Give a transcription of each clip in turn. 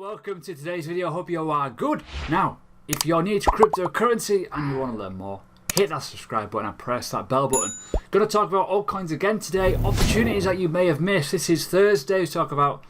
welcome to today's video. I hope you are good. Now, if you're new to cryptocurrency and you want to learn more, hit that subscribe button and press that bell button. Going to talk about altcoins again today, opportunities that you may have missed. This is Thursday, we talk about,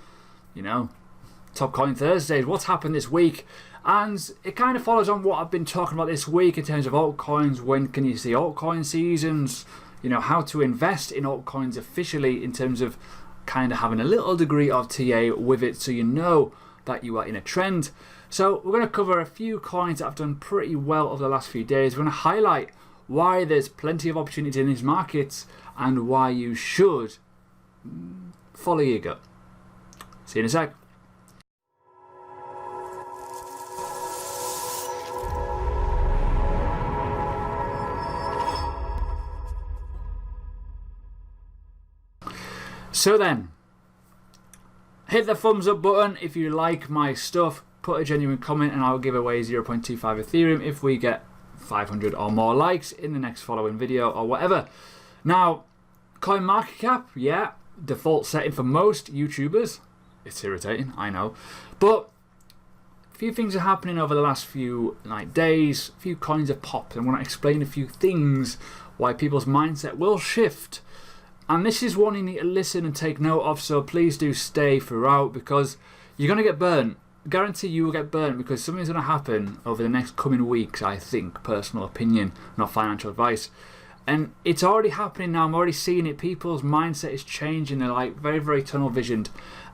Top Coin Thursdays, what's happened this week. And it kind of follows on what I've been talking about this week in terms of altcoins. When can you see altcoin seasons? How to invest in altcoins officially in terms of kind of having a little degree of TA with it so you know that you are in a trend. So we're going to cover a few coins that have done pretty well over the last few days. We're going to highlight why there's plenty of opportunity in these markets and why you should follow your gut. See you in a sec. So then, hit the thumbs up button if you like my stuff. Put a genuine comment and I'll give away 0.25 Ethereum if we get 500 or more likes in the next following video or whatever. Now, coin market cap, yeah, default setting for most YouTubers. It's irritating, I know. But a few things are happening over the last few days. A few coins have popped and I want to explain a few things why people's mindset will shift. And this is one you need to listen and take note of, so please do stay throughout because you're going to get burnt. Guarantee you will get burnt because something's going to happen over the next coming weeks, I think. Personal opinion, not financial advice. And it's already happening now. I'm already seeing it. People's mindset is changing. They're like very, very tunnel visioned.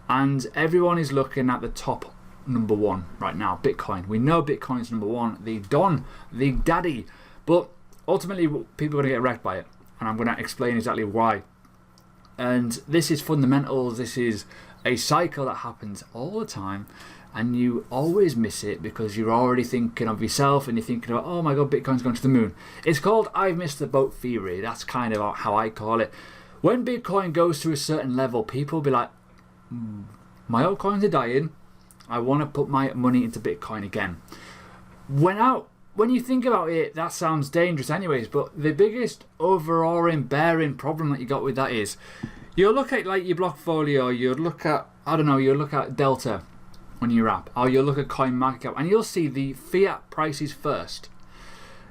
And everyone is looking at the top number one right now, Bitcoin. We know Bitcoin's number one, the Don, the daddy. But ultimately, people are going to get wrecked by it. And I'm going to explain exactly why. And this is fundamentals. This is a cycle that happens all the time. And you always miss it because you're already thinking of yourself and you're thinking about, oh my God, Bitcoin's going to the moon. It's called I've missed the boat theory. That's kind of how I call it. When Bitcoin goes to a certain level, people will be like, my altcoins are dying. I want to put my money into Bitcoin again. When you think about it, that sounds dangerous anyways, but the biggest overawing, bearing problem that you got with that is, you'll look at like your Blockfolio, you'll look at, you'll look at Delta on your app, or you'll look at coin market cap, and you'll see the fiat prices first.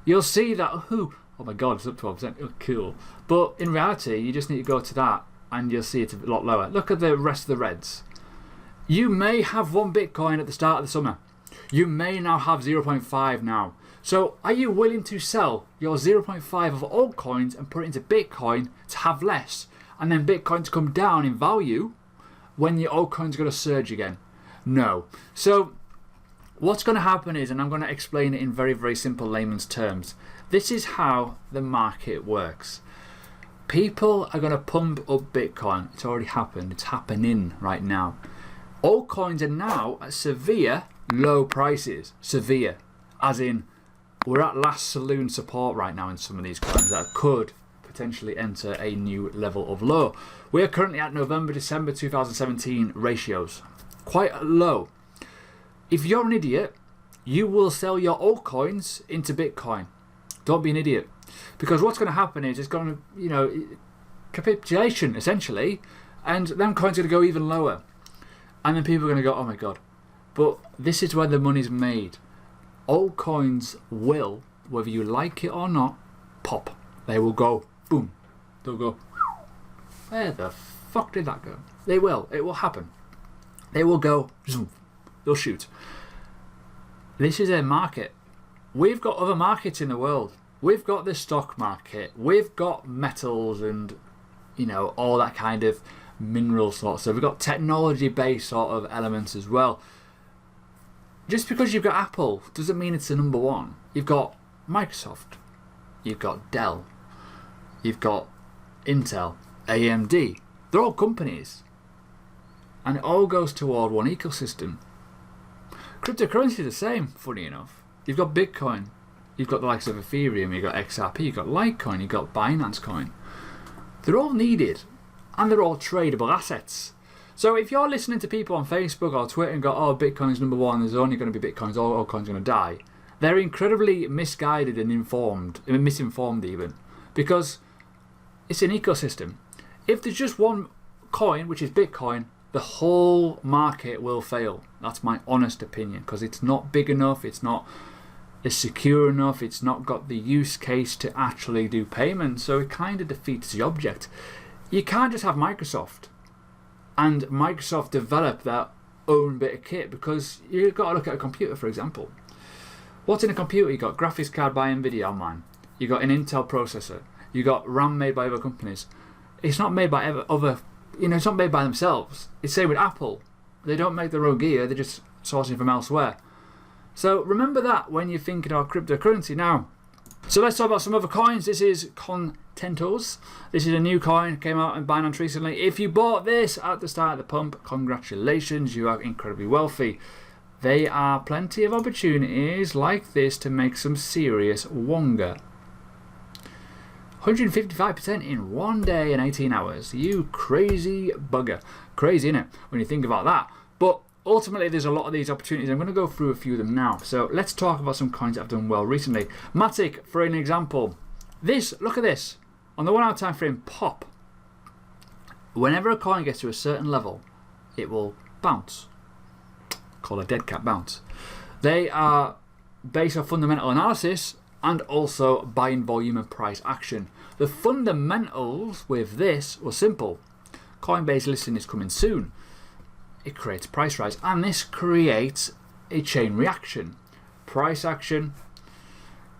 You'll see that, oh my God, it's up 12%, oh, cool. But in reality, you just need to go to that, and you'll see it's a lot lower. Look at the rest of the reds. You may have one Bitcoin at the start of the summer. You may now have 0.5 now. So are you willing to sell your 0.5 of altcoins and put it into Bitcoin to have less? And then Bitcoin to come down in value when your altcoin's going to surge again? No. So what's going to happen is, and I'm going to explain it in very, very simple layman's terms. This is how the market works. People are going to pump up Bitcoin. It's already happened. It's happening right now. Altcoins are now at severe low prices. Severe. As in, we're at last saloon support right now in some of these coins that could potentially enter a new level of low. We are currently at November-December 2017 ratios. Quite low. If you're an idiot, you will sell your altcoins into Bitcoin. Don't be an idiot. Because what's going to happen is it's going to, capitulation essentially, and them coins are going to go even lower. And then people are going to go, oh my God. But this is where the money's made. Altcoins will, whether you like it or not, pop. They will go boom. They'll go, where the fuck did that go? They will. It will happen. They will go zoom. They'll shoot. This is a market. We've got other markets in the world. We've got the stock market. We've got metals and all that kind of mineral sort of stuff. We've got technology based sort of elements as well. Just because you've got Apple doesn't mean it's the number one. You've got Microsoft, you've got Dell, you've got Intel, AMD. They're all companies. And it all goes toward one ecosystem. Cryptocurrency is the same, funny enough. You've got Bitcoin, you've got the likes of Ethereum, you've got XRP, you've got Litecoin, you've got Binance Coin. They're all needed and they're all tradable assets. So if you're listening to people on Facebook or Twitter and go, oh, Bitcoin is number one, there's only going to be Bitcoins, all coins are going to die, they're incredibly misguided and misinformed even, because it's an ecosystem. If there's just one coin, which is Bitcoin, the whole market will fail. That's my honest opinion, because it's not big enough, it's not secure enough, it's not got the use case to actually do payments, so it kind of defeats the object. You can't just have Microsoft and Microsoft develop their own bit of kit, because you've got to look at a computer, for example. What's in a computer? You got graphics card by Nvidia online, you got an Intel processor, you got RAM made by other companies. It's not made by other, it's not made by themselves. It's same with Apple. They don't make their own gear, they're just sourcing from elsewhere. So remember that when you're thinking about cryptocurrency. Now, so let's talk about some other coins. This is Contentos. This is a new coin, came out in Binance recently. If you bought this at the start of the pump, congratulations, you are incredibly wealthy. There are plenty of opportunities like this to make some serious wonga. 155% in 1 day and 18 hours. You crazy bugger. Crazy, innit, when you think about that. But ultimately, there's a lot of these opportunities. I'm going to go through a few of them now. So let's talk about some coins that have done well recently. Matic, for an example. Look at this. On the 1 hour time frame, pop. Whenever a coin gets to a certain level, it will bounce. Call a dead cat bounce. They are based on fundamental analysis and also buying volume and price action. The fundamentals with this were simple. Coinbase listing is coming soon. It creates price rise, and this creates a chain reaction. Price action,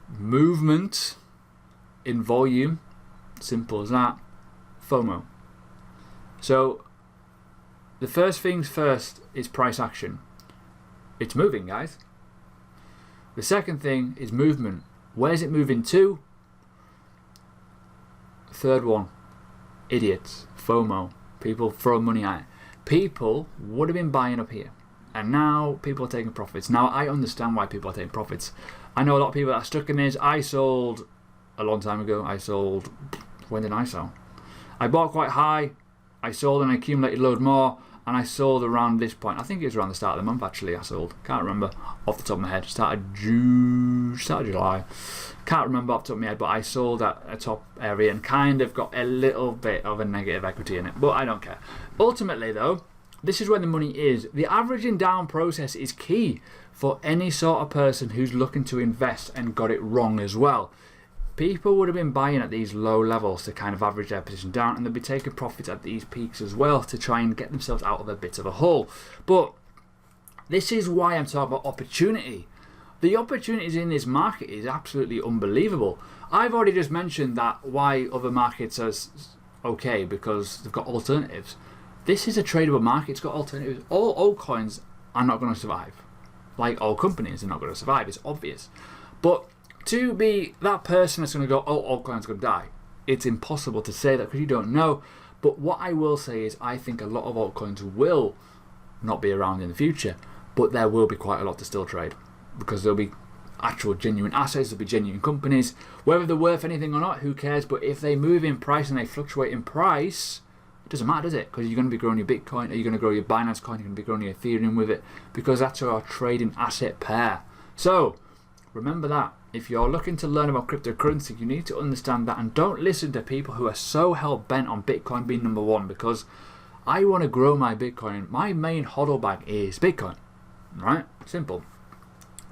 movement in volume, simple as that, FOMO. So the first things first is price action. It's moving, guys. The second thing is movement. Where's it moving to? Third one, idiots, FOMO. People throw money at it. People would have been buying up here, and now people are taking profits. Now I understand why people are taking profits. I know a lot of people that are stuck in this. I sold a long time ago. When did I sell? I bought quite high, I sold and I accumulated a load more, and I sold around this point. I think it was around the start of the month actually I sold. Can't remember off the top of my head. Started July. Can't remember off the top of my head, but I sold at a top area and kind of got a little bit of a negative equity in it. But I don't care. Ultimately though, this is where the money is. The averaging down process is key for any sort of person who's looking to invest and got it wrong as well. People would have been buying at these low levels to kind of average their position down, and they'll be taking profits at these peaks as well to try and get themselves out of a bit of a hole. But this is why I'm talking about opportunity. The opportunities in this market is absolutely unbelievable. I've already just mentioned that why other markets are okay, because they've got alternatives. This is a tradable market, it's got alternatives. All altcoins are not going to survive. Like all companies are not going to survive, it's obvious. But to be that person that's going to go, oh, altcoins are going to die, it's impossible to say that because you don't know. But what I will say is I think a lot of altcoins will not be around in the future, but there will be quite a lot to still trade, because there'll be actual genuine assets, there'll be genuine companies. Whether they're worth anything or not, who cares? But if they move in price and they fluctuate in price, it doesn't matter, does it? Because you're going to be growing your Bitcoin, or you're going to grow your Binance coin, you're going to be growing your Ethereum with it, because that's our trading asset pair. So remember that. If you're looking to learn about cryptocurrency, you need to understand that, and don't listen to people who are so hell-bent on Bitcoin being number one, because I want to grow my Bitcoin. My main hodl bag is Bitcoin, right? Simple.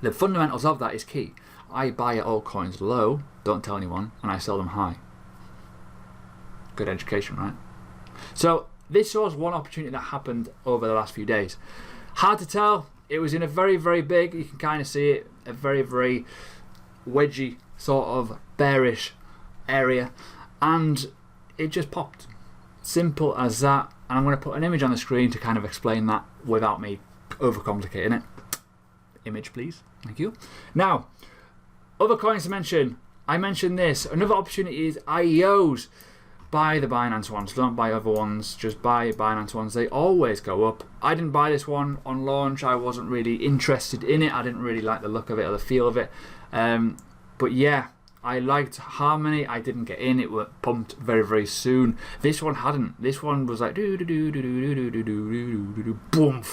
The fundamentals of that is key. I buy altcoins low, don't tell anyone, and I sell them high. Good education, right? So this was one opportunity that happened over the last few days. Hard to tell. It was in a very, very big, you can kind of see it, a very, very wedgy sort of bearish area, and it just popped. Simple as that. And I'm going to put an image on the screen to kind of explain that without me overcomplicating it. Image please, thank you. Now, other coins to mention. I mentioned this. Another opportunity is IEOs. Buy the Binance ones, don't buy other ones, just buy Binance ones. They always go up. I didn't buy this one on launch. I wasn't really interested in it. I didn't really like the look of it or the feel of it. But yeah, I liked Harmony. I didn't get in. It was pumped very, very soon. This one hadn't. This one was like boom.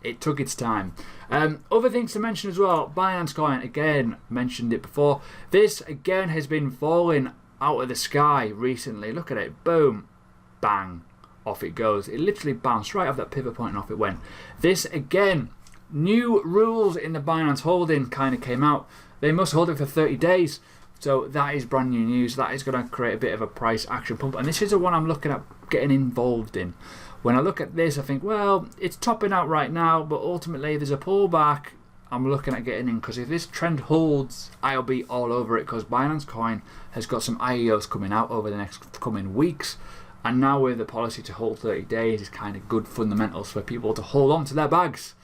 It took its time. Other things to mention as well. Binance coin, again, mentioned it before. This again has been falling out of the sky recently. Look at it. Boom. Bang. off it goes. It literally bounced right off that pivot point and off it went. This again, new rules in the Binance holding kind of came out. They must hold it for 30 days. So that is brand new news. That is going to create a bit of a price action pump. And this is the one I'm looking at getting involved in. When I look at this, I think, well, it's topping out right now, but ultimately there's a pullback. I'm looking at getting in, because if this trend holds, I'll be all over it, because Binance Coin has got some IEOs coming out over the next coming weeks. And now with the policy to hold 30 days, it's kind of good fundamentals for people to hold on to their bags,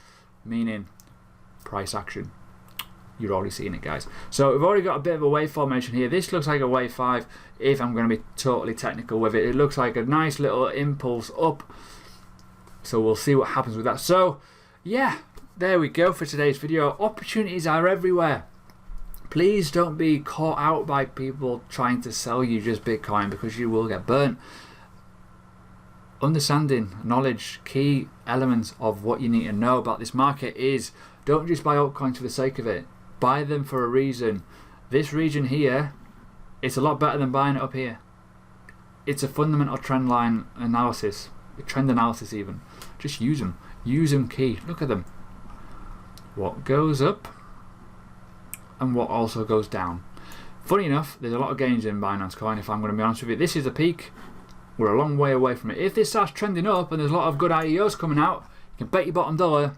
meaning price action. You're already seeing it, guys. So we've already got a bit of a wave formation here. This looks like a wave 5 if I'm going to be totally technical with it. It looks like a nice little impulse up. So we'll see what happens with that. So yeah, there we go for today's video. Opportunities are everywhere. Please don't be caught out by people trying to sell you just Bitcoin, because you will get burnt. Understanding, knowledge, key elements of what you need to know about this market is, don't just buy altcoins for the sake of it. Buy them for a reason. This region here, it's a lot better than buying it up here. It's a fundamental trend line analysis, a trend analysis even. Just use them. Use them key. Look at them. What goes up and what also goes down. Funny enough, there's a lot of gains in Binance Coin, if I'm going to be honest with you. This is a peak. We're a long way away from it. If this starts trending up and there's a lot of good IEOs coming out, you can bet your bottom dollar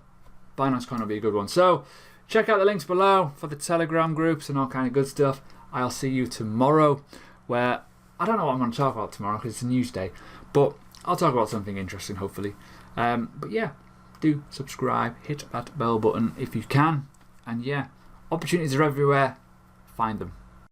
Binance Coin will be a good one. So check out the links below for the Telegram groups and all kind of good stuff. I'll see you tomorrow, where I don't know what I'm going to talk about tomorrow because it's a news day, but I'll talk about something interesting hopefully. But yeah, do subscribe, hit that bell button if you can, and yeah, opportunities are everywhere. Find them.